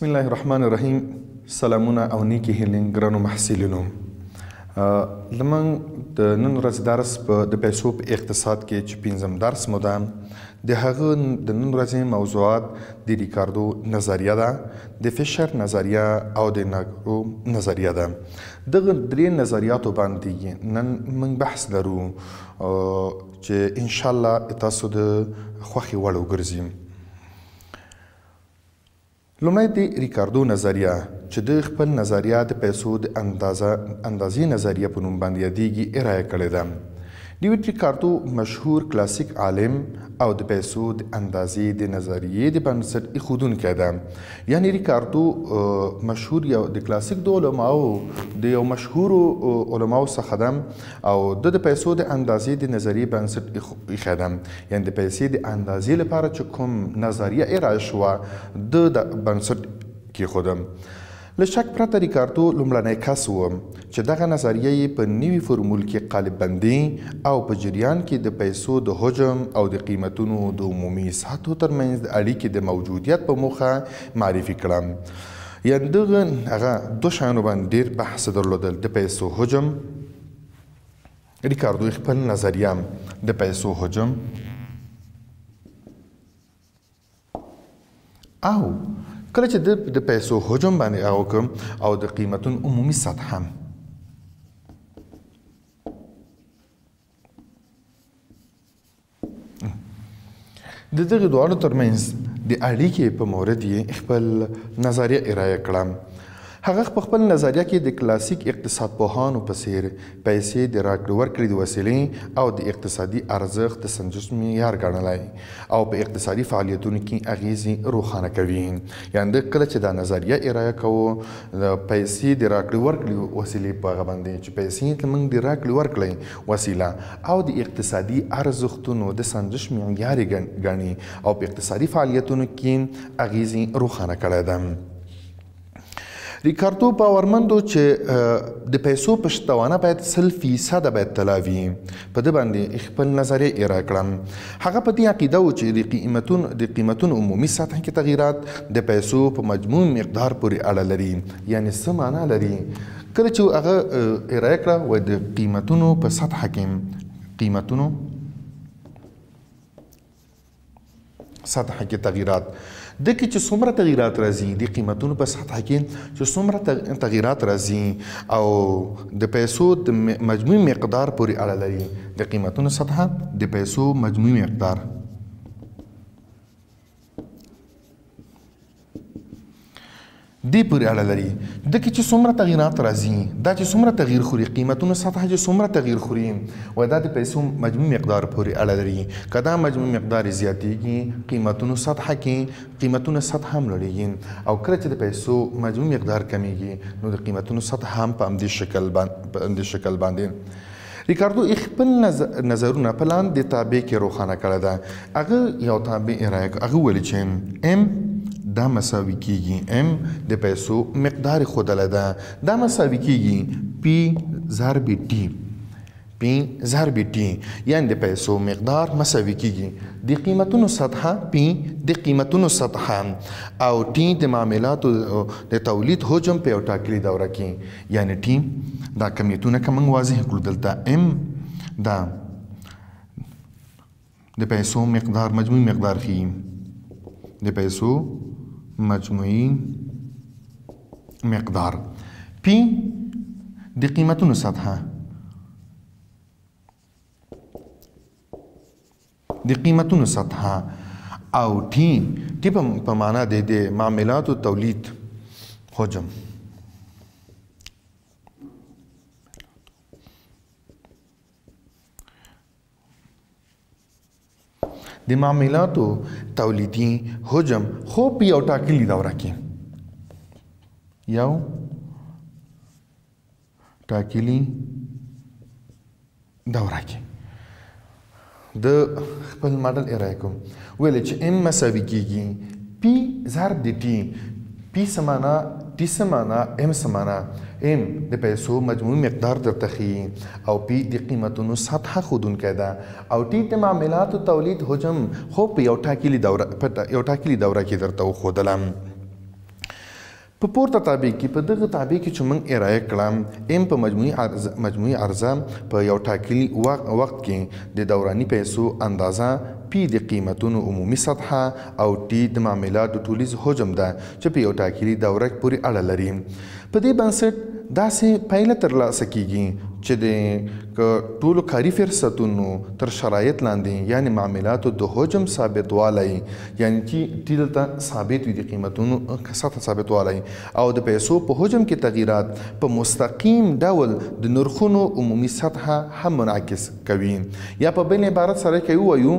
بسم الله الرحمن الرحیم. سلامونه او نیکی هیلین ګرانو محصلینو. لمن د نن ورځ درس د پیسو په اقتصاد کې چې پنځم درس مو ده، د هغه د نن ورځې موضوعات د ریکاردو نظریه ده، د فشر نظریه او د ناګرو نظریه ده. دغه درې نظریاتو باندې نن موږ بحث لرو چې انشاءالله تاسو د خوښې وړ وګرځي. لومړی د ریکاردو نظریه چې د خپل نظریه د پیسو د اندازې نظریه په نوم باندې یادیږي ارائه کړې ده. ډیویډ ریکاردو مشهور کلاسیک عالم او د پیسو د اندازې د نظریې د بنسټ ایښودونکی ده. یعنی ریکاردو مشهور یو د کلاسیک د علماو د یو مشهورو علماو څخه ده او د پیسو د اندازې د نظریې بنسټ ایښی ده. یعنی د پیسې د اندازې لپاره چې کوم نظریه ارائه شوه د بنسټ کېښوده. له شک پرته ریکاردو لومړنی کس و چې دغه نظریه یې په نوي فورمول کې قالب بندي او په جریان کې د پیسو د حجم او د قیمتونو د عمومي سطحو ترمنځ د اړیکې د موجودیت په موخه معرفي کړه. یعنې دغه هغه دو شیانو باندې ډېر بحث درلودل، د پیسو حجم. ریکاردو خپل نظریه د پیسو حجم او کله چې د پیسو حجم باندې هغه وکړم او د قیمتونو عمومي سطحه د دغه دواړو ترمنځ د اړیکې په مورد یې خپل نظریه ارائه کړه. هغه په خپل نظریه کې د کلاسیک اقتصاد پوهانو په څیر پیسې د راکړې ورکړې د وسیلې او د اقتصادي ارزښت د سنجش معیار ګڼلی او په اقتصادي فعالیتونو کې اغیزې روښانه کوي. یعنې د کله چې دا نظریه ارائه کوو د پیسې د راکړې ورکړې وسیلې په هغه باندې چې پیسې موږ د راکړې ورکړې وسیله او د اقتصادي ارزښتونو د سنجش معیار ګڼي او په اقتصادي فعالیتونو کې اغیزې روښانه کړی ده. ریکاردو باورمندو چې د پیسو پشتوانه باید 100% باید طلا وي. په ده باندې خپل نظریه ارائه کړه. هغه په دې عقیده و چې د قیمتونو عمومي سطح کې تغییرات د پیسو په مجموع مقدار پورې اړه لري. یعنې څه معنا لري؟ کله چې هغه ارائه کړه و د قیمتونو په سطح کې قیمتونو سطح کې تغییرات د کې چې څومره تغییرات راځي د قیمتونو په سطح کې چې څومره تغییرات راځي او د پیسو د مجموعي مقدار پورې اړه لري. د قیمتونو سطح د پیسو مجموعي مقدار دې پورې اړه لري. د کې چې څومره تغییرات راځي دا چې څومره تغییر خوري قیمتونو سطح چې څومره تغییر خوري و دا د پیسو مجموعي مقدار پورې اړه لري. که دا مجموعي مقدار زیاتېږي قیمتونو سطح کې قیمتونو سطح هم لوړېږي او کله چې د پیسو مجموعي مقدار کمیږي نو د قیمتونو سطح هم په همدې شکل باندې. ریکاردو خپل نظرونه په لاندې تابع کې روښانه کړی ده. هغه یو تابع ارائه کړ. هغه ویلي چې ام دا مساوي کیږي ام د پیسو مقدار ښودلی ده. دا مساوي کیږي پی ضرب ټي. پی ضرب ټي یعنې د پیسو مقدار مساوي کیږي د قیمتونو سطحه پی د قیمتونو سطحه او ټي د معاملاتو د تولید حجم په یو ټاکلي دوره کې. یعنې ټي دا کمیتونه که موږ واضح کړو دلته ام دا د پیسو مقدار مجموعي مقدار ښیي د پیسو مجموعي مقدار پی د قیمتونو سطحه د قیمتونو سطحه او ټي په معنا د معاملاتو تولید حجم. د معاملاتو تولیدي حجم خو په یو ټاکلي دوره کې یو ټاکلي دوره کې د خپل ماډل ارائه کوم. ویل چې ام مساوي کیږي پی ضرب د ټي. پی سمانا ټي سمانا ام سمانا ام د پیسو مجموعي مقدار درته ښیي او پی د قیمتونو سطحه ښودونکی ده او ټي د معاملاتو تولید حجم خو په یو ټاکلي دوره کې درته وښودله. په پورته تابع کې په دغه تابع کې چې موږ ارایه کړه ام په مجموعي عرضه په یو ټاکلي وخت کې د دوراني پیسو اندازه پی د قیمتونو عمومي سطحه او ټي د معاملاتو ټولیز حجم ده چې په یو ټاکلي دوره پورې اړه لري. په دې بنسټ داسې پایله ترلاسه کیږي چې د ټولو کاري فرصتونو تر شرایط لاندې یعنی معاملاتو د حجم ثابتوالی یعنی چې ټي دلته ثابت وي د قیمتونو سطح ثابتوالی او د پیسو په حجم کې تغییرات په مستقیم ډول د نرخونو عمومي سطحه هم منعکس کوي. یا په بل عبارت سره کې ووایو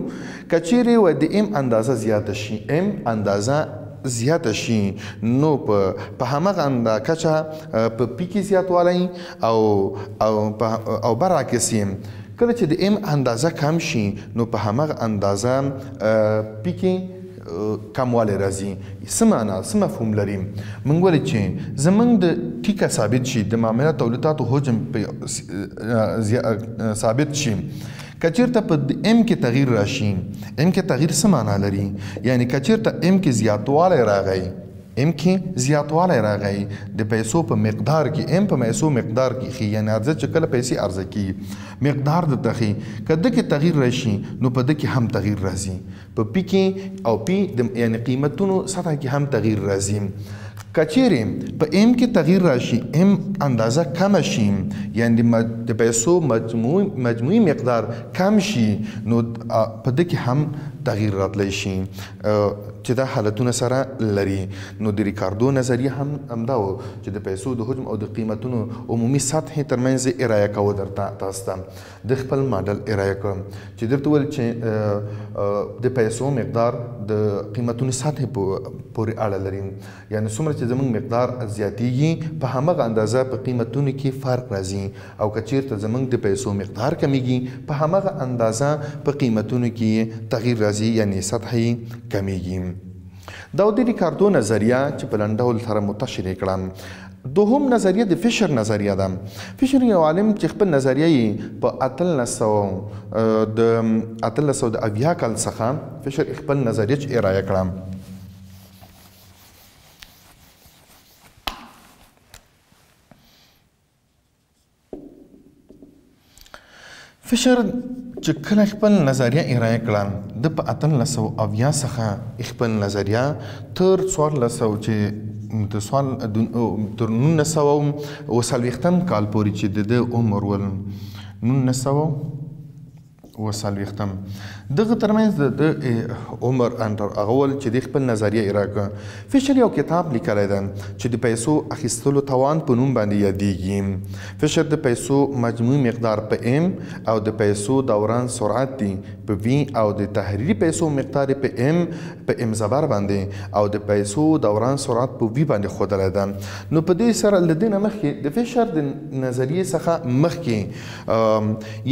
که چیرې د ام اندازه زیاته شي ام اندازه زیاته شي نو په همغه کچه په پی کې زیاتوالی او برعکس کله چې د ام اندازه کم شي نو په همغه اندازه پی کې کموالی راځي. څه معنا څه مفهوم لري؟ موږ ویل چې زموږ د ټیکه ثابت شي د معاملاتو تولیداتو حجم ثابت شي که چیرته په ام کې تغییر راشي ام کې تغییر څه معنا لري؟ یعنی که چیرته ام کې زیاتوالی راغی ام کې زیاتوالی راغی د پیسو په مقدار کې ام په پیسو مقدار کې یعنی عرضه چې کله پیسې عرضه کیږي مقدار د تخي که د کې تغییر راشي نو په د کې هم تغییر راځي په پی کې او پی یعنی قیمتونو سطح کې هم تغییر راځي. کچیرې په ام کې تغییر راشي ام اندازه کم شي یعنی د پیسو مجموعي مقدار کم شي نو په دې کې هم تغییر راتلی شي چې دا حالتونه سره لري. نو د ریکاردو نظریه هم همدا و چې د پیسو د حجم او د قیمتونو عمومي سطحې ترمنځ ارایه کوو درته تاسو ته د خپل ماډل ارایه کړم چې درته ویل چې د پیسو مقدار د قیمتونو سطحې پورې اړه لري یعنی څومره چې زموږ مقدار زیاتیږي په همغه اندازه په قیمتونو کې فرق راځي او که چیرته زموږ د پیسو مقدار کمیږي په همغه اندازه په قیمتونو کې تغییر راځي یعنی سطحې کمیږي. دا د ریکاردو نظریه چې په لنډ ډول سره متشریح کړم. دوهم نظریه د فشر نظریه ده. فشر یو عالم چې خپل نظریه یې په 1880 کال څخه فشر خپل نظریه چې ارایه کړه. فشر چې کله خپل نظریه ارایه کړه د په 1880 څخه خپل نظریه تر 1400 چې د سوال تر 1940 کال پورې چې د عمر ول 1940 دغه ترمنځ د عمر انډر اغول چې د خپل نظریه ارائه کړه. فشر یو کتاب لیکلی ده چې د پیسو اخیستلو توان په نوم باندې یادیږي. فشر د پیسو مجموعي مقدار په ام او د پیسو دوران سرعت دی په وی او د تحریري پیسو مقدار په ام زبر باندې او د پیسو دوران سرعت په وی باندې ښودلی ده. نو په دې سره له دې نه مخکې د فشر د نظریې څخه مخکې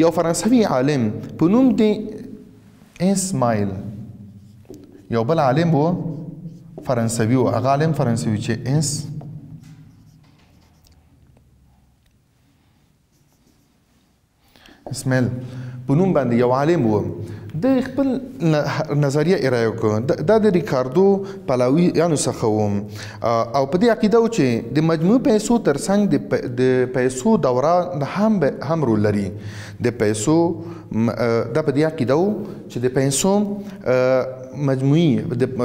یو فرانسوي عالم په نوم دی اسماعیل یو بل عالم و فرانسوي و هغه عالم فرانسوي چې اسماعیل په نوم باندې یو عالم و د خپل نظریه ارایه وکړه. دا د ریکاردو پلاویانو څخه و او په دې عقیده و چې د مجموعي پیسو ترڅنګ د پیسو دوران هم رول لري. د پیسو دا په دې عقیده و چې د پیسو مجموعي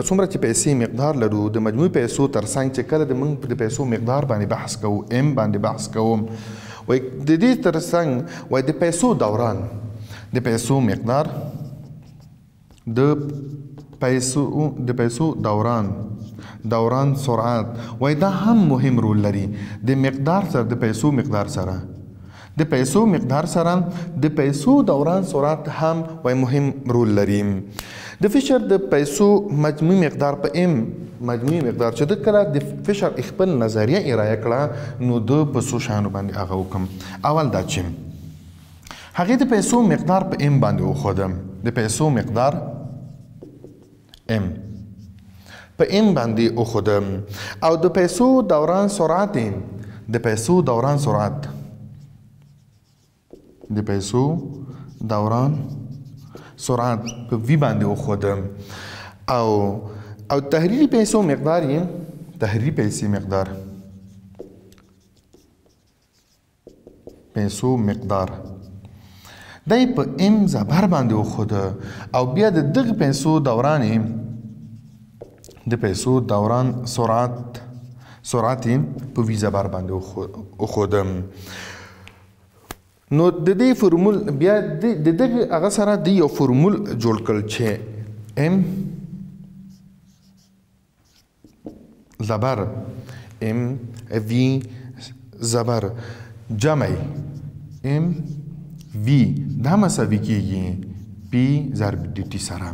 څومره چې پیسې مقدار لرو د مجموعي پیسو ترڅنګ چې کله د موږ د پیسو مقدار باندې بحث کوو ام باندې بحث کوو وایي د دې ترڅنګ وایي د پیسو دوران د پیسو مقدار د پیسو دوران سرعت وای دا هم مهم رول لري. د مقدار سره د پیسو مقدار سره د پیسو دوران سرعت هم وای مهم رول لري. د فشر د پیسو مجموعي مقدار په ام مجموعي مقدار چې د کله د فشر خپل نظریه ارایه کړه نو د په څو شیانو باندې هغه وکم. اول دا چې هغې د پیسو مقدار په ام باندې وښودم. د پیسو مقدار ام په ام باندې وښودم او د پیسو دوران سرعت په وی باندې وښودم او تحریري پیسو مقدار تحریري پیسې مقدار پیسو مقدار دی په ام زبر باندې وښوده او بیا د دغه پیسو دوران د پیسو دوران سرعت په وی زبر باندې وښودم. نو د دې فورمول بیا د دغه هغه سره د یو فورمول جوړ کړل چې ام زبر ام وی زبر جمع ام وی دا مساوي کیږي پی ضرب ډي ټي سره.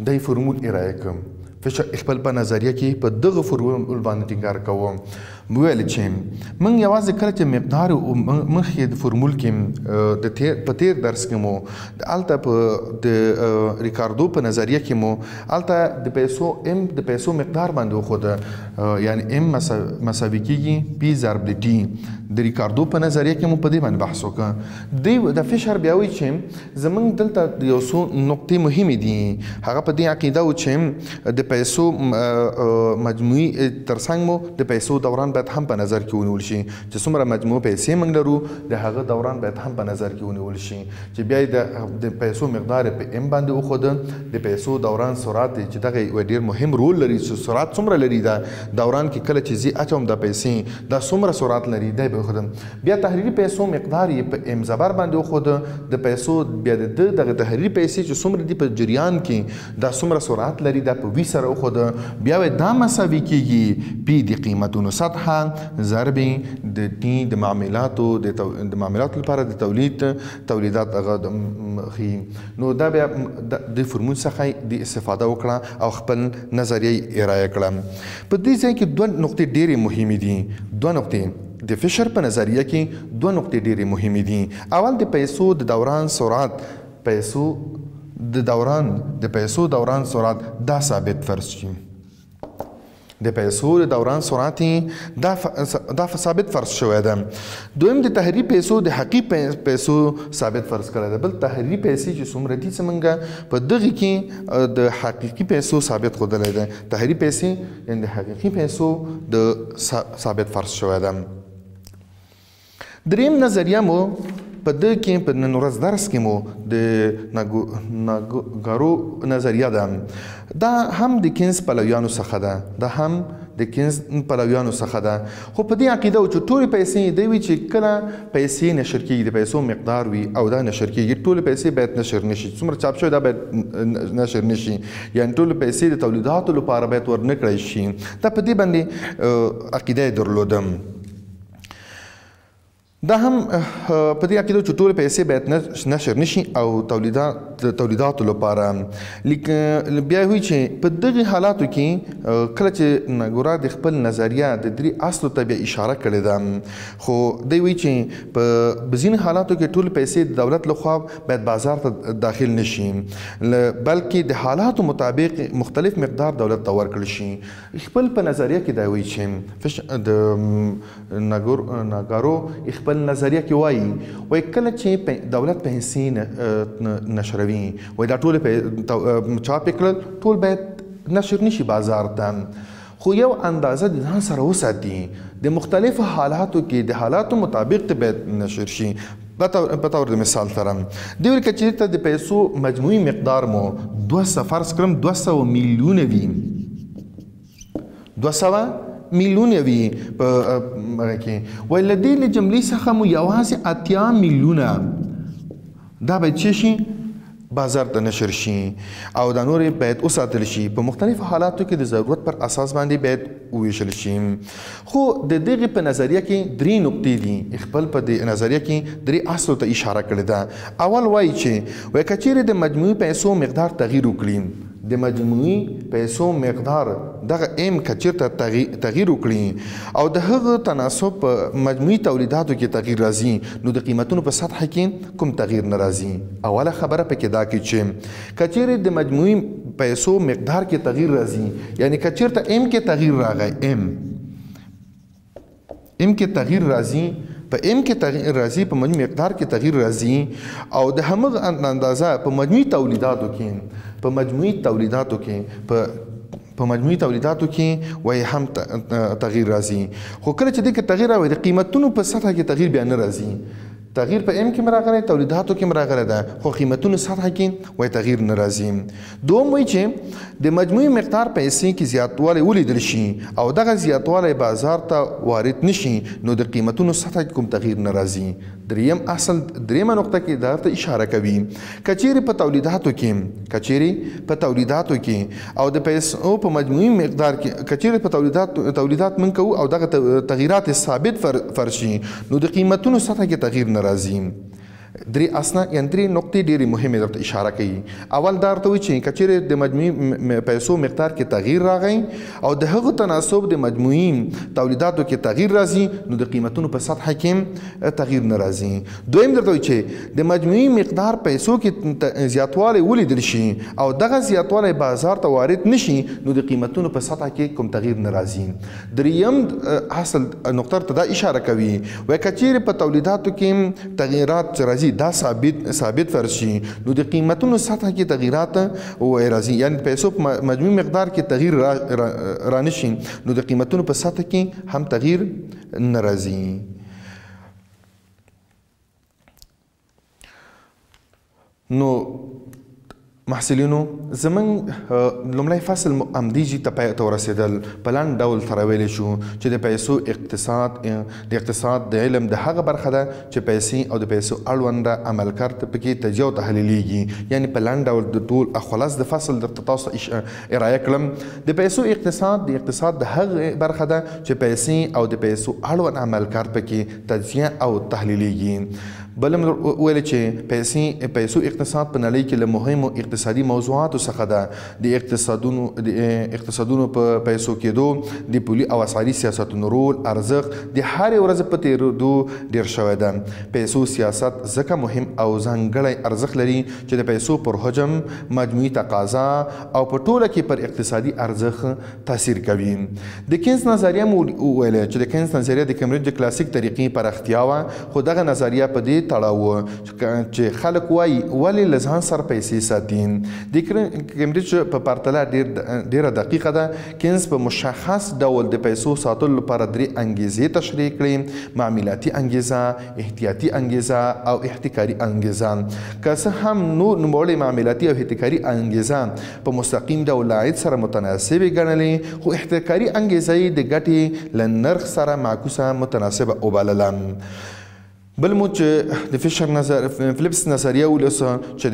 دا فورمول ارائه کوم فشر خپل په نظریه کې په دغه فورمول باندې ټینګار کوم. ویل چې موږ یوازې کله چې مقدار مخکې د فورمول کې په تیر درس کې مو هلته په د ریکاردو په نظریه کې مو هلته د پیسو ام د پیسو مقدار باندې وښوده، یعنی ام مساوي کیږي پی ضرب د ټي. د ریکاردو په نظریه کې مو په دې باندې بحث وکړ. د فشر بیا وایي چې زموږ دلته یو څو نقطې مهمې دي. هغه په دې عقیده و چې د پیسو مجموعي ترڅنګ مو د پیسو دوران باید هم په نظر کې ونیول شي چې څومره مجموع پیسې موږ لرو د هغه دوران باید هم په نظر کې ونیول شي چې بیا د پیسو مقدار په ام باندې وښوده. د پیسو دوران سرعت چې دغه یو ډېر مهم رول لري چې سرعت څومره لري دا دوران کې کله چې زی اچوم د پیسې دا څومره سرعت لري دی به وښودم. بیا تحریري پیسو مقدار یې په ام زبر باندې وښوده. د پیسو بیا دغه تحریري پیسې چې څومره دي په جریان کې دا څومره سرعت لري دا په وی سره وښوده. بیا دا مساوي کیږي پی د قیمتونو سطح ضرب د ټي د معاملاتو لپاره د تولیدات هغه خي. نو دا بیا د فورمول څخه د استفاده وکړه او خپل نظریه ارائه کړه. په دې ځای کې دوه نقطې ډېرې مهمې دي. دوه نقطې د فشر په نظریه کې دوه نقطې ډېرې مهمې دي. اول د پیسو د دوران سرعت د پیسو دوران سرعت دا ثابت فرض شي. د پیسو د دوران سرعت دا ثابت فرض شوی ده. دویم د تحریري پیسو د حقیقي پیسو ثابت فرض کړی ده. بل تحریري پیسې چې څومره دي څنګه په دغه کې د حقیقي پیسو ثابت ښودلی ده. تحریري پیسې یعنې د حقیقي پیسو د ثابت فرض شوی ده. دریم نظریه مو په دې کې په نن ورځ درس کې مو د ناګارو نظریه ده. دا هم د کینز پلویانو څخه ده. خو په دې عقیده و چې ټولې پیسې دی وي چې کله پیسې نشر کېږي د پیسو مقدار وي او دا نشر کېږي ټولې پیسې باید نشر نشي. څومره چاپ شوی دا باید نشر نشي، یعنې ټولې پیسې د تولیداتو لپاره باید ورنه کړی شي. دا په دې باندې عقیده یې درلودم. دا هم په دې عقیده چې ټولې پیسې باید نشر نشي او تولیداتو لپاره. بیا وایي چې په دغه حالاتو کې کله چې ناګورا د خپل نظریه د درې اصلو ته بیا اشاره کړې ده. خو دی وایي چې په ځینې حالاتو کې ټولې پیسې د دولت لخوا باید بازار ته داخل نشي، بلکې د حالاتو مطابق مختلف مقدار دولت ته ورکړل شي. خپل په نظریه کې دا وایي چې د ناګارو خپل نظریه کې وایي کله چې دولت پیسې نشروي دا ټول چاپ کړل ټول باید نشر نشي بازار ته، خو یو اندازه د ځان سره وساتي. د مختلفو حالاتو کې د حالاتو مطابق ته باید نشر شي. په طور د مثال سره دی ویل که چېرته د پیسو مجموعي مقدار مو 200 فرض کړم 200 میلیونه وي 200 میلیونه وي په هغه کې وایي له دې جملې څخه مو یوازې 80 میلیونه دا باید څه شي بازار ته نشر شي او دا نورې باید وساتل شي. په مختلفو حالاتو کې د ضرورت پر اساس باندې باید وویشل شي. خو د دغې په نظریه کې درې نقطې دي. خپل په دې نظریه کې درې اصلو ته اشاره کړې ده. اول وایي چې که چیرې د مجموعي پیسو مقدار تغییر وکړي، د مجموعي پیسو مقدار دغه ام که چېرته تغییر وکړي او د هغه تناسب په مجموعي تولیداتو کې تغییر راځي، نو د قیمتونو په سطح کې کوم تغییر نه راځي. اوله خبره پکې دا کې چې که چیرې د مجموعي پیسو مقدار کې تغییر راځي، یعنی که چېرته ام کې تغییر راغی ام کې تغییر راځي په ام کې تغییر راځي په مجموعي مقدار کې تغییر راځي او د همغه اندازه په مجموعي تولیداتو کې په په مجموعي تولیداتو کې وایي هم تغییر راځي. خو کله چې دې کې تغییر راوي د قیمتونو په سطحه کې تغییر بیا نه راځي. تغییر په ام کې راغلی، تولیداتو کې راغلی ده، خو قیمتونو سطحه کې وایي تغییر نه راځي. دوم وایي چې د مجموعي مقدار پیسې کې زیاتوالی ولیدل شي او دغه زیاتوالی بازار ته وارد نشي نو د قیمتونو سطحه کې کوم تغییر نه راځي. دریمه نقطه کې دا ته اشاره کوي کچېرې په تولیداتو کې او د پیسو په مجموعي مقدار کې کچېرې په تولیدات من کوو او دغه تغییرات ثابت فرشي نو د قیمتونو سطحه کې تغییر نه راځي. درې نقطې ډېرې مهمې درته اشاره کوي. اول دا ورته وایي چې کچېرې د مجموعي پیسو مقدار کې تغییر راغی او د هغو تناسب د مجموعي تولیداتو کې تغییر راځي نو د قیمتونو په سطحه کې تغییر نه راځي. دویم درته وایي چې د مجموعي مقدار پیسو کې زیاتوالی ولیدل شي او دغه زیاتوالی بازار ته وارد نشي نو د قیمتونو په سطحه کې کوم تغییر نه راځي. دریم اصل نقطه ته دا اشاره کوي وایي کچېرې په تولیداتو کې تغییرات راځي دا ثابت فرض شي نو د قیمتونو سطحه کې تغییرات راځي، یعنی پیسو په مجموعي مقدار کې تغییر رانشي نو د قیمتونو په سطحه کې هم تغییر نه راځي. نو محصلینو زمونږ لومړی فصل همدې ته پای ته ورسېدل. په لنډ ډول ته راویلی شو چې د پیسو اقتصاد د علم د هغه برخه ده چې پیسې او د پیسو اړونده عمل کار پکې تجزیه او تحلیلیږي. یعنی په لنډ ډول د ټول خلاص د فصل درته تاسو ارایه کړم. د پیسو اقتصاد د هغه برخه ده چې پیسې او د پیسو اړوند عمل کار پکې تجزیه او تحلیلیږي. بل ویل چې پیسو اقتصاد په نړۍ کې له مهمو اقتصادي موضوعاتو څخه ده. د اقتصادونو په پیسو کېدو د پولي او اسعاري سیاستونو رول ارزښت د هرې ورځې په تېرېدو ډېر شوی ده. پیسو سیاست ځکه مهم او ځانګړی ارزښت لري چې د پیسو پر حجم، مجموعي تقاضا او په ټوله کې پر اقتصادي ارزښت تاثیر کوي. د کینز نظریه مو ویل چې د کینز نظریه د کمبریج د کلاسیک طریقې پراختیا وه، خو دغه نظریه په دې تړاو چې خلک وایي ولې له ځان سره پیسې ساتي. د کمبریج په پرتله ډېره دقیقه ده. کینز په مشخص ډول د پیسو ساتلو لپاره 3 انګیزې تشریح کړي: معاملاتي انګیزه، احتیاطي انګیزه او احتکاري انګیزه. که څه هم نوموړی معاملاتي او احتکاري انګیزه په مستقیم ډول له عاید سره متناسبې ګڼلې، خو احتکاري انګیزه یې د ګټې له نرخ سره معکوسه متناسبه وبلله. بل مو چې د فلیپس نظریه ولوسه چې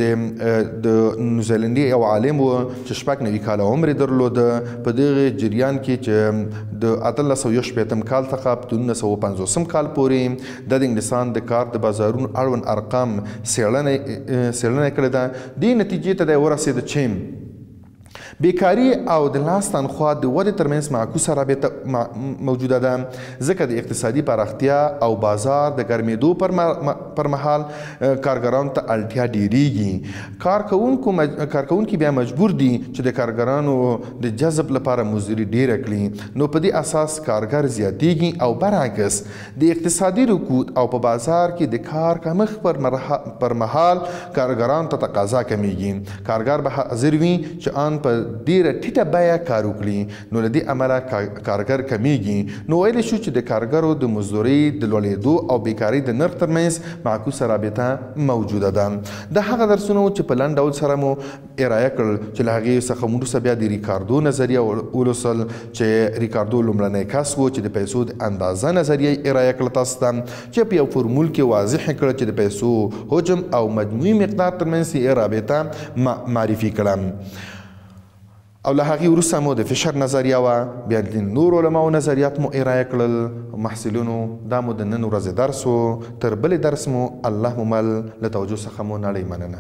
د نیوزیلندي یو عالم و چې 90 کاله عمر یې درلوده. په دغه جریان کې چې د 1860 کال څخه په 1950 کال پورې د انګلستان د کار د بازارونو اړوند ارقام څېړنه کړې ده. دې نتیجې ته دی ورسېده چې بیکاري او د لاس تنخوا د ودې ترمنځ معکوسه رابطه موجوده ده، ځکه د اقتصادي پراختیا او بازار د ګرمېدو پر مهال کارګرانو ته اړتیا ډیریږي. کارکوونکي بیا مجبور دي چې د کارګرانو د جذب لپاره مزدوري ډیره کړي، نو په دې اساس کارګر زیاتیږي او برعکس د اقتصادي رکود او په بازار کې د کار کمښت پر مهال کارګرانو ته تقاضا کمیږي. کارګر به حاضر وي چې آن په ډیره ټیټه بیه کار وکړي، نو له دې امله کارګر کمیږي. نو ویلی شو چې د کارګرو د مزدورۍ د لوړېدو او بیکارۍ د نرخ ترمنځ معکوسه رابطه موجوده ده. د هغه درسونه چې په لنډ ډول سره مو ارایه کړل چې له هغې څخه موږ وروسته بیا د ریکاردو نظریه ولوستل چې ریکاردو لومړنی کس و چې د پیسو د اندازه نظریه ارایه کړه تاسو ته، چې په یو فورمول کې واضح کړه چې د پیسو حجم او مجموعي مقدار ترمنځ یې رابطه معرفي کړه. او له هغې وروسته مو د فشر نظریه وه، بیا د نورو علماو نظریات مو ارایه کړل. محصلینو دا مو د نن ورځې درس و. تر بلې درس مو الله مو مل. له توجه څخه مو نړۍ مننه.